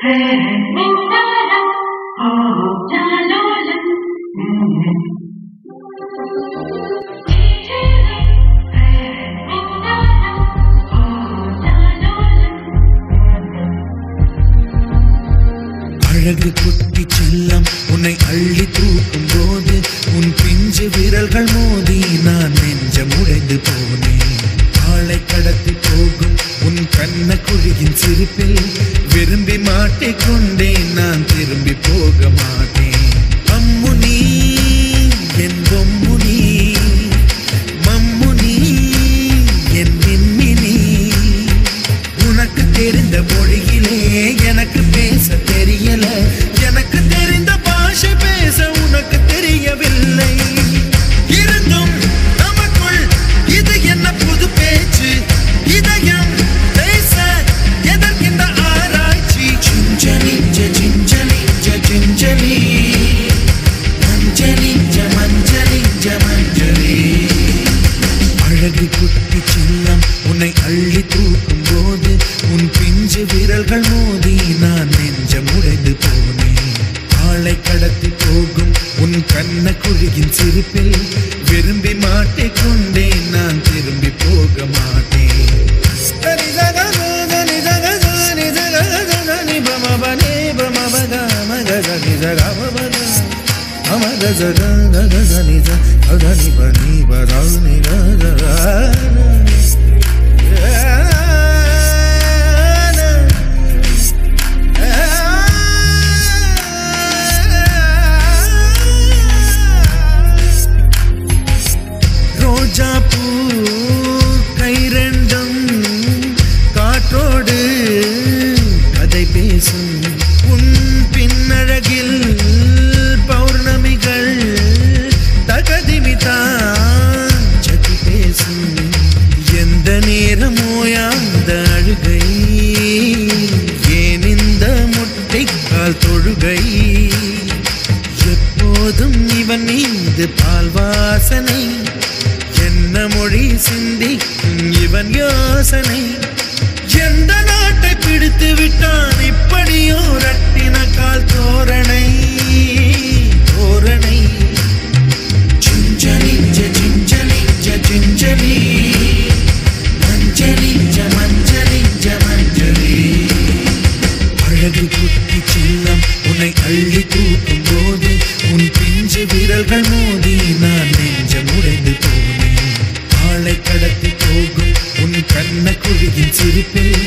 அழகு குட்டி செல்லம் உன்னை அள்ளி தூக்கும் போது உன் பிஞ்சு விரல்கள் மோதி நான் நெஞ்சம் உடைந்து போனேன். ஆளை கடத்தி போகும் உன் கண்ண குழியின் சிரிப்பில் விரும்பி மாட்டிக்கொண்டேன். நான் திரும்பி போக மாட்டேன். அம்முனி என் பொம்முனி, மம்முனி என் மின்மினி. உனக்கு தெரிந்த மொழியிலே எனக்கு பேச தெரியல. எனக்கு தெரிந்த பாஷை பேச உனக்கு தெரியவில்லை. இருந்தும் நமக்குள் இது என்ன புது பேச்சு? இதயம் பேச எதற்கின்ற ஆராய்ச்சி? Gingelly gingelly gingelly மஞ்சளி மஞ்சளி மஞ்சளி. அழகு குட்டி செல்லம் உன்னை அள்ளி தூக்கும் போது உன் பிஞ்சு விரல்கள் மோதி நான் நெஞ்சம் உடைந்து போனேன். ஆளை கடத்தி போகும் உன் கண்ண குழியின் சிரிப்பில் விரும்பி மாட்டிக்கொண்டேன். நான் திரும்பி போக மாட்டேன். ரோஜா பூ கை ரெண்டும் காற்றோடு கதை பேசும். உன் பின்னழகில் பௌர்ணமிகள் தகதிமிதான் சதி பேசும். எந்த நேரமோ அந்த அழுகை, ஏன் இந்த முட்டைக்கால் தொழுகை? எப்போதும் இவன் மீது பால் வாசனை, என்ன மொழி சிந்திக்கும் இவன் யோசனை? எந்த நாட்டை பிடித்து விட்டான் இப்படியோ ரட்டின கால் தோரணை தோரணை. Gingelly gingelly gingelly மஞ்சளி மஞ்சளி மஞ்சளி. அழகு குட்டி செல்லம் உன்னை அள்ளி தூக்கும் போது உன் பிஞ்சு விரல்கள் மோதி நான் நெஞ்சம் உடைந்து போனேன். ஆளை கடத்தி போகும் உன் கண்ண குழியின் சிரிப்பில்